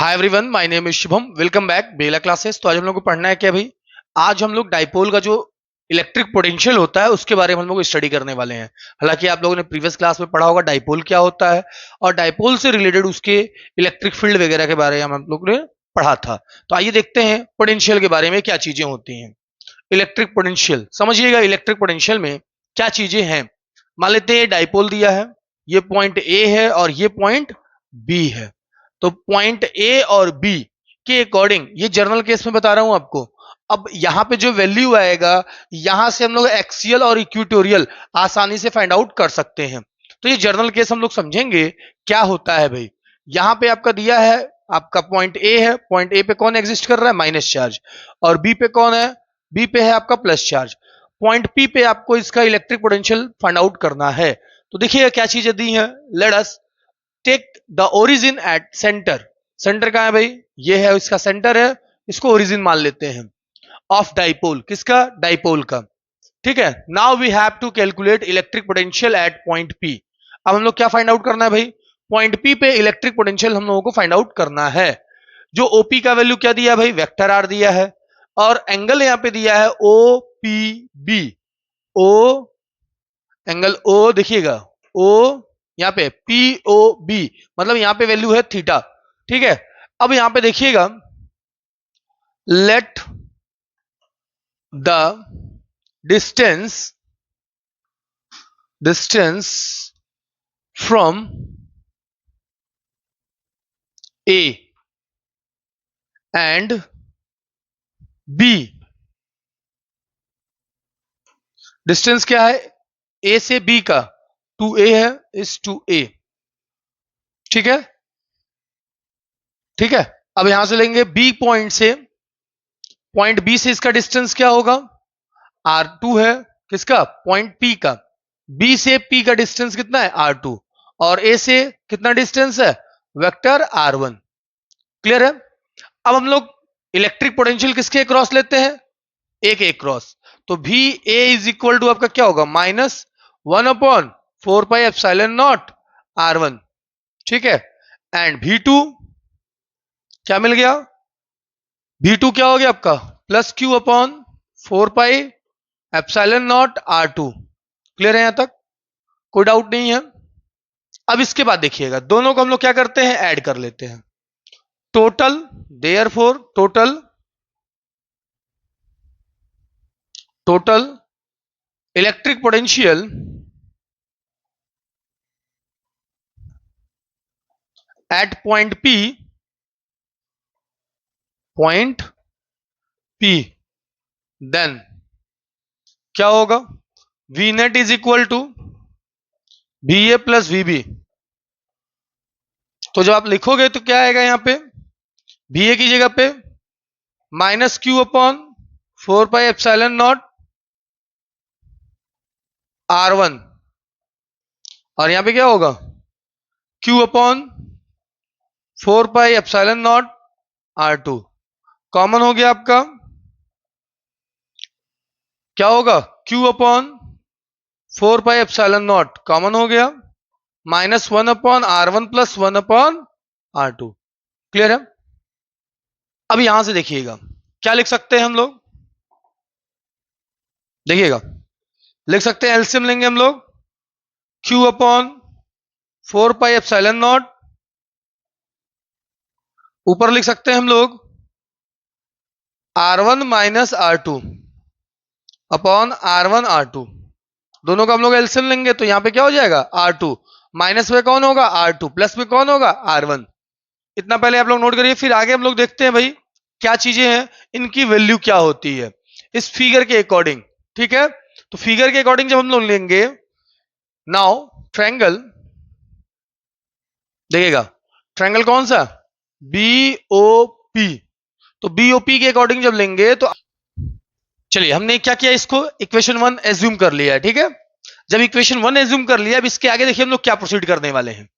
Hi everyone, my name is Shubham. Welcome back Bela classes. तो आज हम लोग को पढ़ना है क्या भाई? आज हम लोग डाइपोल का जो इलेक्ट्रिक पोटेंशियल होता है उसके बारे में हम लोग स्टडी करने वाले हैं। हालांकि आप लोगों ने प्रीवियस क्लास में पढ़ा होगा डाइपोल क्या होता है और डाइपोल से रिलेटेड उसके इलेक्ट्रिक फील्ड वगैरह के बारे में हम लोग ने पढ़ा था। तो आइए देखते हैं पोटेंशियल के बारे में क्या चीजें होती हैं। इलेक्ट्रिक पोटेंशियल समझिएगा, इलेक्ट्रिक पोटेंशियल में क्या चीजें हैं। मान लेते हैं डाइपोल दिया है, ये पॉइंट ए है और ये पॉइंट बी है। तो पॉइंट ए और बी के अकॉर्डिंग, ये जनरल केस में बता रहा हूं आपको। अब यहां पे जो वैल्यू आएगा, यहां से हम लोग एक्सियल और इक्वेटोरियल आसानी से फाइंड आउट कर सकते हैं। तो ये जनरल केस हम लोग समझेंगे क्या होता है भाई। यहां पे आपका दिया है, आपका पॉइंट ए है, पॉइंट ए पे कौन एग्जिस्ट कर रहा है? Minus charge. और बी पे कौन है? बी पे है आपका प्लस चार्ज। पॉइंट पी पे आपको इसका इलेक्ट्रिक पोटेंशियल फाइंड आउट करना है। तो देखिएगा क्या चीजें दी हैं। Let us take the origin at centre. Centre कहां है भाई? ये है, इसका सेंटर है, इसको ओरिजिन मान लेते हैं। ऑफ डाइपोल, किसका? डाइपोल का। ठीक है। Now we have to calculate electric potential at point P. अब हम लोग क्या फाइंड आउट करना है भाई? पॉइंट पी पे इलेक्ट्रिक पोटेंशियल हम लोगों को फाइंड आउट करना है। जो ओपी का वैल्यू क्या दिया है भाई? वेक्टर आर दिया है। और एंगल यहां पे दिया है O P B. O angle O देखिएगा, ओ यहां पे पी ओ बी, मतलब यहां पे वैल्यू है थीटा। ठीक है। अब यहां पे देखिएगा, let the distance distance from A and B. Distance क्या है? ए से बी का, टू ए है, इस टू ए। ठीक है। ठीक है। अब यहां से लेंगे बी पॉइंट से, पॉइंट बी से इसका डिस्टेंस क्या होगा? R2 है, किसका? पॉइंट P का। B से P का डिस्टेंस कितना है? R2। और A से कितना डिस्टेंस है? Vector R1। क्लियर है? अब हम लोग इलेक्ट्रिक पोटेंशियल किसके क्रॉस लेते हैं? ए के क्रॉस। तो भी A इज इक्वल टू आपका क्या होगा? -1/4πε0 R1। ठीक है। एंड V2 क्या मिल गया? V2 क्या हो गया आपका? +Q/4πε0 R2। क्लियर है यहां तक? कोई डाउट नहीं है? अब इसके बाद देखिएगा, दोनों को हम लोग क्या करते हैं? ऐड कर लेते हैं। Total, therefore total electric potential at point P, then क्या होगा? V net is equal to V A plus V B. तो जब आप लिखोगे तो क्या आएगा यहां पे? वी ए की जगह पे -Q/4πε0 R1। और यहां पे क्या होगा? Q/4πε0 R2। कॉमन हो गया आपका, क्या होगा? Q/4πε0 कॉमन हो गया, -1/R1 प्लस 1/R2। क्लियर है? अब यहां से देखिएगा क्या लिख सकते हैं हम लोग। देखिएगा, लिख सकते हैं, एलसीएम लेंगे हम लोग। Q/4πε0 ऊपर लिख सकते हैं हम लोग R1 minus R2 upon R1 R2। दोनों का हम लोग एलसीएम लेंगे तो यहां पे क्या हो जाएगा? R2 माइनस में कौन होगा? R2 प्लस में कौन होगा? R1। इतना पहले आप लोग नोट करिए, फिर आगे हम लोग देखते हैं भाई क्या चीजें हैं, इनकी वैल्यू क्या होती है इस फिगर के अकॉर्डिंग। ठीक है। तो फिगर के अकॉर्डिंग जब हम लोग लेंगे, नाउ ट्रायंगल, देखिएगा ट्रायंगल कौन सा? BOP। तो BOP के अकॉर्डिंग जब लेंगे तो चलिए, हमने क्या किया, इसको इक्वेशन 1 एज्यूम कर लिया है। ठीक है। जब इक्वेशन 1 एज्यूम कर लिया, अब इसके आगे देखिए हम लोग क्या प्रोसीड करने वाले हैं।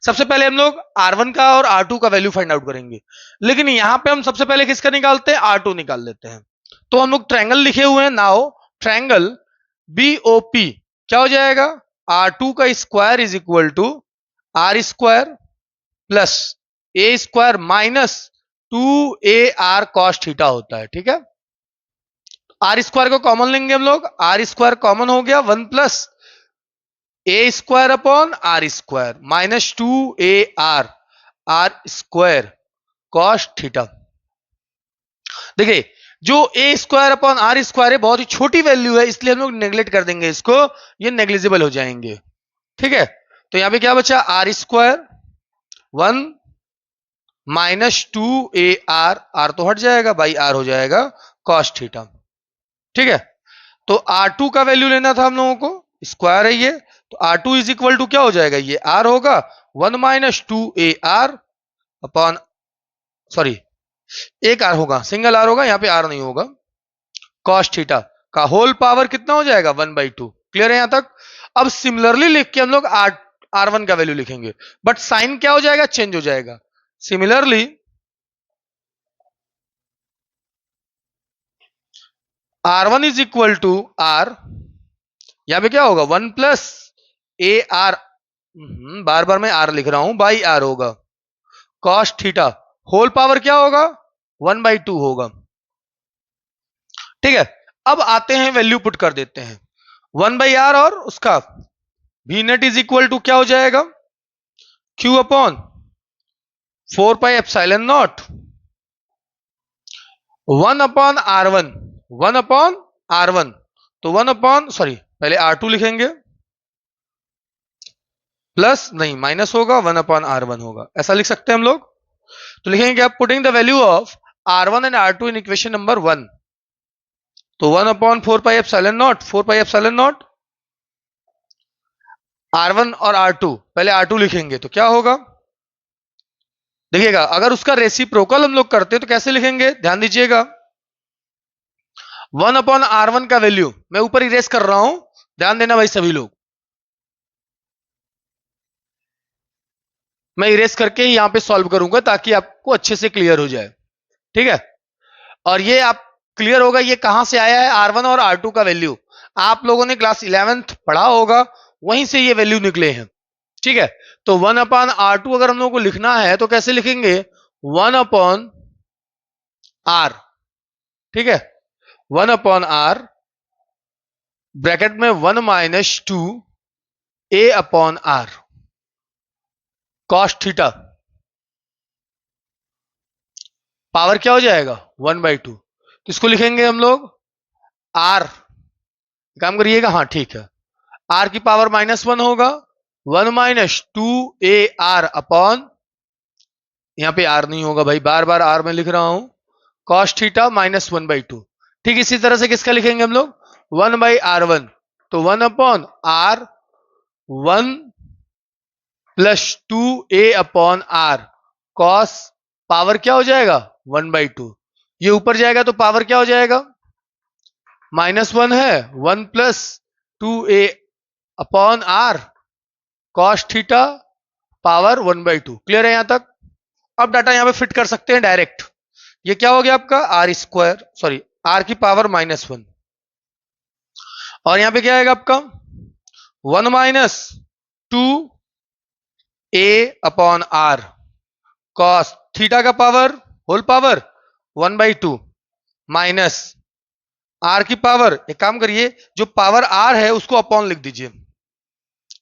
सबसे पहले हम लोग R1 का और R2 का वैल्यू फाइंड आउट करेंगे, लेकिन यहां पे हम सबसे पहले किसका निकालते हैं? R2 निकाल लेते हैं। तो हम लोग ट्रायंगल लिखे हुए हैं, नाउ ट्रायंगल BOP क्या हो जाएगा? R2 का square is equal to R square plus a square minus 2ar cos theta होता है। ठीक है, आर स्क्वायर को कॉमन लेंगे हम लोग, आर स्क्वायर कॉमन हो गया, 1 plus a square upon r square minus 2ar r square cos theta. देखिए, जो a square upon r square है बहुत ही छोटी वैल्यू है, इसलिए हम लोग नेग्लेक्ट कर देंगे इसको, ये नेग्लिजिबल हो जाएंगे। ठीक है, तो यहां पे क्या बचा, are square 1 minus 2ar, are तो हट जाएगा, बाई आर हो जाएगा कॉस थीटा। ठीक है, तो R2 का वैल्यू लेना था हम लोगों को, स्क्वायर है ये, तो R2 इज इक्वल टू क्या हो जाएगा, ये R होगा 1 माइनस 2ar अपॉन, सॉरी एक R होगा, सिंगल R होगा, यहां पे R नहीं होगा, कॉस थीटा का होल पावर कितना हो जाएगा 1/2। क्लियर है यहां तक। अब सिमिलरली लिख के हम लोग R1 का वैल्यू लिखेंगे, बट साइन क्या हो जाएगा, चेंज हो जाएगा। Similarly R1 is equal to R, यहां पे क्या होगा 1 प्लस AR, बार बार मैं R लिख रहा हूं, बाई R होगा कॉस थीटा, होल पावर क्या होगा 1/2 होगा। ठीक है, अब आते हैं वैल्यू पुट कर देते हैं, 1/r और उसका V net is equal to क्या हो जाएगा, Q upon 4 pi epsilon nought 1 upon R1, 1 upon R1, तो 1 अपॉन, सॉरी पहले R2 लिखेंगे, प्लस नहीं माइनस होगा, 1 अपॉन R1 होगा, ऐसा लिख सकते हैं हम लोग। तो लिखेंगे आप putting the value of R1 and R2 in equation number 1, तो 1 upon 4 pi epsilon not, 4 pi epsilon not R1 और R2, पहले R2 लिखेंगे तो क्या होगा, देखिएगा अगर उसका रेसिप्रोकल हम लोग करते हैं तो कैसे लिखेंगे, ध्यान दीजिएगा, 1 अपॉन R1 का वैल्यू मैं ऊपर इरेज कर रहा हूं, ध्यान देना भाई सभी लोग, मैं इरेज करके यहां पे सॉल्व करूंगा ताकि आपको अच्छे से क्लियर हो जाए। ठीक है, और ये आप क्लियर होगा ये कहां से आया है, R1 और R2 का वैल्यू आप लोगों ने क्लास 11th पढ़ा होगा, वहीं से ये वैल्यू निकले हैं। ठीक है, तो 1 अपॉन R2 अगर हम लोगों को लिखना है तो कैसे लिखेंगे, 1 अपॉन R, ठीक है, 1 अपॉन R ब्रैकेट में 1 minus 2a upon R cos theta, power क्या हो जाएगा 1/2, तो इसको लिखेंगे हम लोग R, काम करिएगा, हाँ ठीक है, R की पावर -1 होगा, 1 माइनस 2ar अपॉन, यहां पे R नहीं होगा भाई, बार बार R में लिख रहा हूं, कॉस थीटा -1/2। ठीक इसी तरह से किसका लिखेंगे हम लोग, 1/R1, तो 1 upon R 1 plus 2a upon R cos, power क्या हो जाएगा 1/2, ये ऊपर जाएगा तो पावर क्या हो जाएगा, -1 है, 1 plus 2a upon R cos theta power 1/2। Clear है यहां तक। अब डाटा यहां पे फिट कर सकते हैं डायरेक्ट, ये क्या हो गया आपका R स्क्वायर, सॉरी R की पावर -1, और यहां पे क्या आएगा आपका 1 minus 2a upon R cos theta का power whole power 1/2 minus R की पावर, एक काम करिए जो पावर R है उसको अपॉन लिख दीजिए,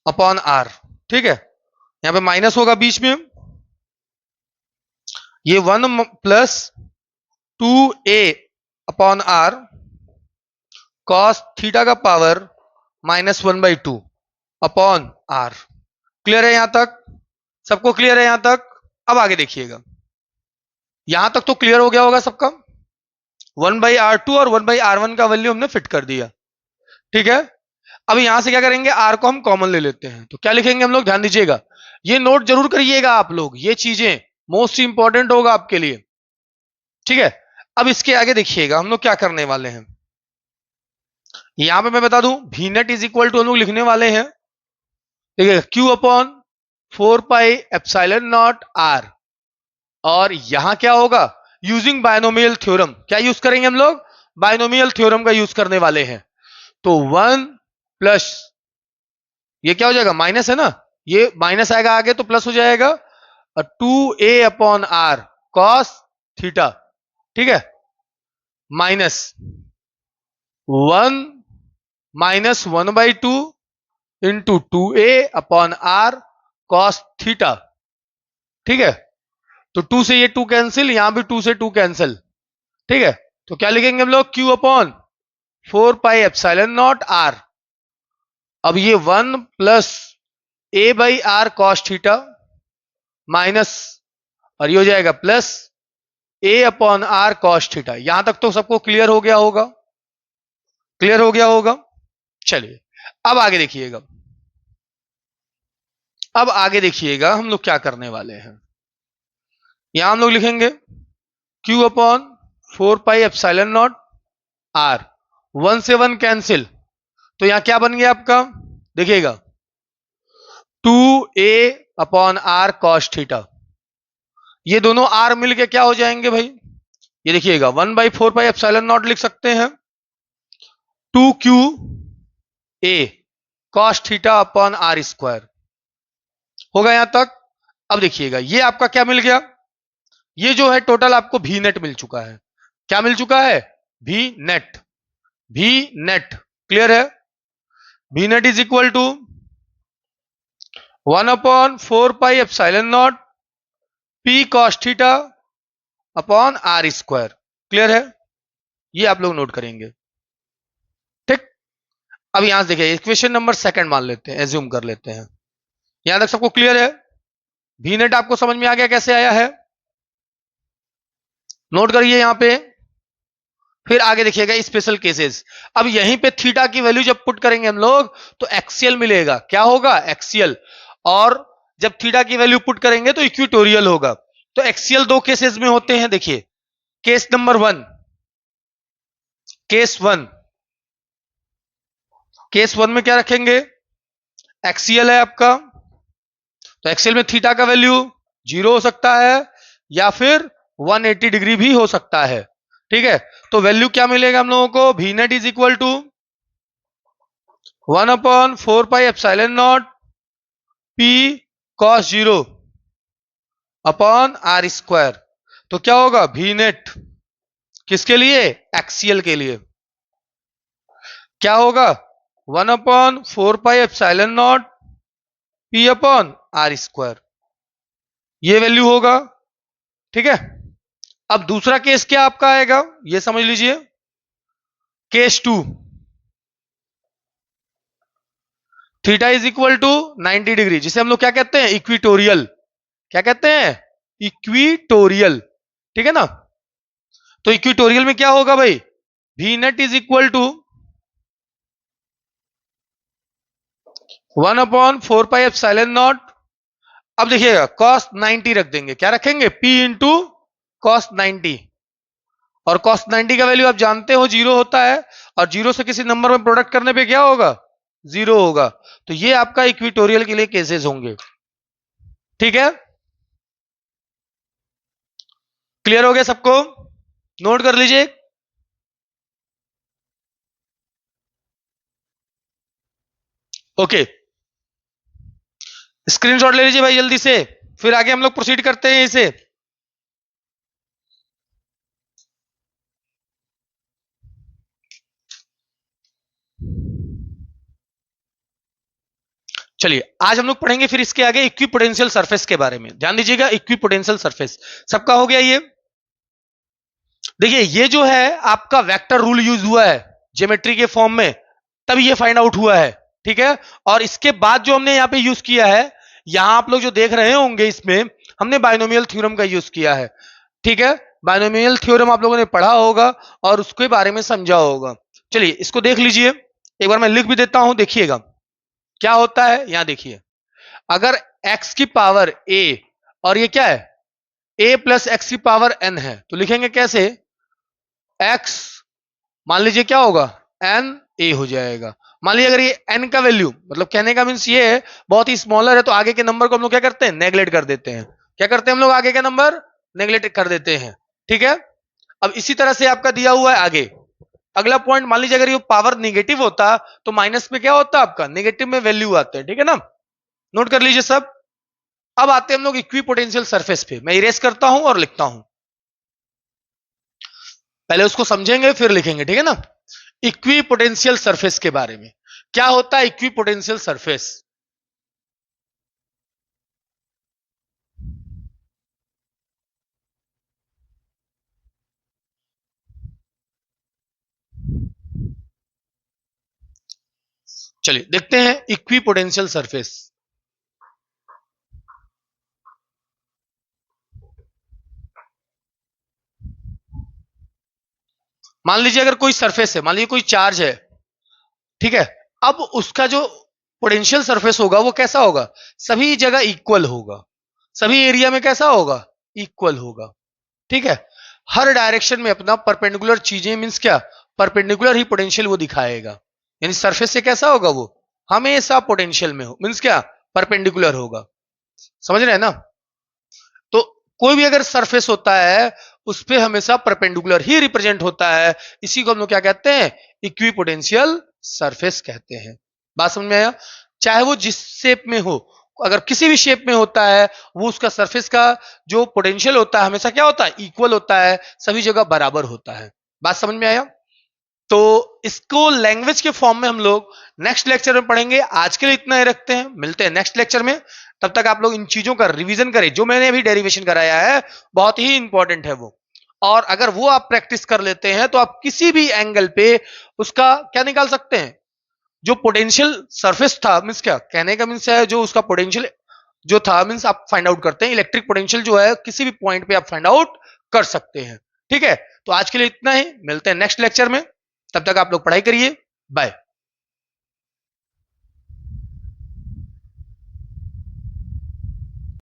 अपॉन R। ठीक है, यहां पे माइनस होगा बीच में, ये 1 plus 2a upon R cos theta का पावर -1/2 अपॉन R। क्लियर है यहां तक, सबको क्लियर है यहां तक। अब आगे देखिएगा, यहां तक तो क्लियर हो गया होगा सबका, 1/R2 और 1/R1 का वैल्यू हमने फिट कर दिया। ठीक है, अब यहां से क्या करेंगे, R को हम कॉमन ले लेते हैं, तो क्या लिखेंगे हम लोग, ध्यान दीजिएगा, ये नोट जरूर करिएगा आप लोग, ये चीजें मोस्ट इंपॉर्टेंट होगा आपके लिए। ठीक है, अब इसके आगे देखिएगा हम लोग क्या करने वाले हैं, यहां पे मैं बता दूं V net is equal to हम लोग लिखने वाले हैं, ठीक है, Q upon 4 pi epsilon nought R, और यहां क्या होगा, यूजिंग बायनोमियल थ्योरम, क्या यूज करेंगे हम लोग, बायनोमियल थ्योरम का यूज करने वाले हैं, तो 1 प्लस, ये क्या हो जाएगा माइनस है ना, ये माइनस आएगा आगे तो प्लस हो जाएगा, 2a/r cos थीटा, ठीक है, minus 1 - 1/2 into 2a/r cos theta, ठीक है। तो 2 से ये 2 कैंसिल, यहां भी 2 से 2 कैंसिल, ठीक है। तो क्या लिखेंगे हम लोग, Q/4πε0r। अब ये 1 + a/r cos थीटा माइनस, और ये हो जाएगा प्लस a/r cos थीटा। यहां तक तो सबको क्लियर हो गया होगा, क्लियर हो गया होगा। चलिए अब आगे देखिएगा, अब आगे देखिएगा हम लोग क्या करने वाले हैं। यहां हम लोग लिखेंगे Q/4πε0r, 1 से 1 कैंसिल, तो यहां क्या बन गया आपका, देखिएगा 2a/r cos थीटा। ये दोनों r मिलके क्या हो जाएंगे भाई, ये देखिएगा 1/4πε0 लिख सकते हैं, 2qa cos थीटा/r²। होगा यहां तक। अब देखिएगा ये आपका क्या मिल गया, ये जो है टोटल आपको भी नेट मिल चुका है। क्या मिल चुका है, भी नेट, भी नेट क्लियर है। भी net is equal to 1/4πε0 p cos थीटा/r², क्लियर है। ये आप लोग नोट करेंगे, ठीक। अब यहां से देखिए इक्वेशन नंबर सेकंड मान लेते हैं, एज्यूम कर लेते हैं। यहां तक सबको क्लियर है, भी नेट आपको समझ में आ गया कैसे आया है, नोट करिए यहां पे। फिर आगे देखिएगा स्पेशल केसेस। अब यहीं पे थीटा की वैल्यू जब पुट करेंगे हम लोग तो एक्सियल मिलेगा, क्या होगा, एक्सियल। और जब थीटा की वैल्यू पुट करेंगे तो इक्विटोरियल होगा। तो एक्सियल दो केसेस में होते हैं, देखिए केस नंबर 1, केस 1, केस 1 में क्या रखेंगे, एक्सियल है आपका, तो एक्सियल में थीटा का वैल्यू 0 हो सकता है या फिर 180 डिग्री भी हो सकता है, ठीक है। तो वैल्यू क्या मिलेगा हम लोगों को, भी net is equal to 1/4πε0 p cos 0/r²। तो क्या होगा, भी नेट किसके लिए, एक्सियल के लिए, क्या होगा 1/4πε0 p/r², ये वैल्यू होगा, ठीक है। अब दूसरा केस क्या आपका आएगा, ये समझ लीजिए, case 2, theta is equal to 90 degree, जिसे हम लोग क्या कहते हैं, इक्विटोरियल, क्या कहते हैं, इक्विटोरियल, ठीक है ना। तो इक्विटोरियल में क्या होगा भाई, भी नेट इज इक्वल टू 1/4πε0। अब देखिएगा cos 90 रख देंगे, क्या रखेंगे, p इंटू cos 90, और cos 90 का वैल्यू आप जानते हो 0 होता है, और 0 से किसी नंबर में प्रोडक्ट करने पे क्या होगा, 0 होगा। तो ये आपका इक्विटोरियल के लिए केसेस होंगे, ठीक है। क्लियर हो गया सबको, नोट कर लीजिए। ओके, स्क्रीनशॉट ले लीजिए भाई जल्दी से, फिर आगे हम लोग प्रोसीड करते हैं इसे। चलिए आज हम लोग पढ़ेंगे फिर इसके आगे इक्विपोटेंशियल सरफेस के बारे में। ध्यान दीजिएगा, इक्विपोटेंशियल सरफेस सबका हो गया। ये देखिए ये जो है आपका वेक्टर रूल यूज हुआ है ज्योमेट्री के फॉर्म में, तब ये फाइंड आउट हुआ है, ठीक है। और इसके बाद जो हमने यहां पे यूज किया है, यहां आप लोग जो देख रहे होंगे इसमें हमने बायनोमियल थ्योरम का यूज किया है, ठीक है। बायनोमियल थ्योरम आप लोगों ने पढ़ा होगा और उसके बारे में समझा होगा। चलिए इसको देख लीजिए, एक बार मैं लिख भी देता हूं, देखिएगा क्या होता है। यहां देखिए, अगर x की पावर a और ये क्या है, a प्लस एक्स की पावर n है, तो लिखेंगे कैसे, x मान लीजिए क्या होगा, n a हो जाएगा। मान लीजिए अगर ये n का वैल्यू, मतलब कहने का मीन्स ये है बहुत ही स्मॉलर है, तो आगे के नंबर को हम लोग क्या करते हैं, नेगलेक्ट कर देते हैं। क्या करते हैं हम लोग, आगे के नंबर नेगलेक्ट कर देते हैं, ठीक है। अब इसी तरह से आपका दिया हुआ है आगे अगला पॉइंट, मान लीजिए अगर ये पावर निगेटिव होता तो माइनस में क्या होता आपका, नेगेटिव में वैल्यू आते हैं, ठीक है ना। नोट कर लीजिए सब। अब आते हैं हम लोग इक्वी पोटेंशियल सरफेस पे। मैं इरेज करता हूं और लिखता हूं, पहले उसको समझेंगे फिर लिखेंगे, ठीक है ना। इक्वी पोटेंशियल सरफेस के बारे में क्या होता है इक्वी पोटेंशियल सरफेस। चलिए देखते हैं इक्वी पोटेंशियल सरफेस। मान लीजिए अगर कोई सरफेस है, मान लीजिए कोई चार्ज है, ठीक है। अब उसका जो पोटेंशियल सरफेस होगा वो कैसा होगा, सभी जगह इक्वल होगा, सभी एरिया में कैसा होगा, इक्वल होगा, ठीक है। हर डायरेक्शन में अपना परपेंडिकुलर चीजें, मींस क्या, परपेंडिकुलर ही पोटेंशियल वो दिखाएगा। यानी सरफेस से कैसा होगा, वो हमेशा पोटेंशियल में हो, मींस क्या, परपेंडिकुलर होगा। समझ रहे हैं ना। तो कोई भी अगर सरफेस होता है उस पे हमेशा परपेंडिकुलर ही रिप्रेजेंट होता है, इसी को हम लोग क्या कहते हैं, इक्विपोटेंशियल सरफेस कहते हैं। बात समझ में आया। चाहे वो जिस शेप में हो, अगर किसी भी शेप में होता है, वो उसका सरफेस का जो पोटेंशियल होता है हमेशा क्या होता है, इक्वल होता है, सभी जगह बराबर होता है। बात समझ में आया। तो इसको लैंग्वेज के फॉर्म में हम लोग नेक्स्ट लेक्चर में पढ़ेंगे। आज के लिए इतना ही रखते हैं, मिलते हैं नेक्स्ट लेक्चर में। तब तक आप लोग इन चीजों का रिवीजन करें, जो मैंने अभी डेरिवेशन कराया है बहुत ही इंपॉर्टेंट है वो। और अगर वो आप प्रैक्टिस कर लेते हैं तो आप किसी भी एंगल पे उसका क्या निकाल सकते हैं, जो पोटेंशियल सरफेस था, मीन्स क्या कहने का मीन्स है, जो उसका पोटेंशियल जो था, मीन्स आप फाइंड आउट करते हैं, इलेक्ट्रिक पोटेंशियल जो है किसी भी पॉइंट पे आप फाइंड आउट कर सकते हैं। ठीक है, तो आज के लिए इतना ही, मिलते हैं नेक्स्ट लेक्चर में। तब तक आप लोग पढ़ाई करिए, बाय।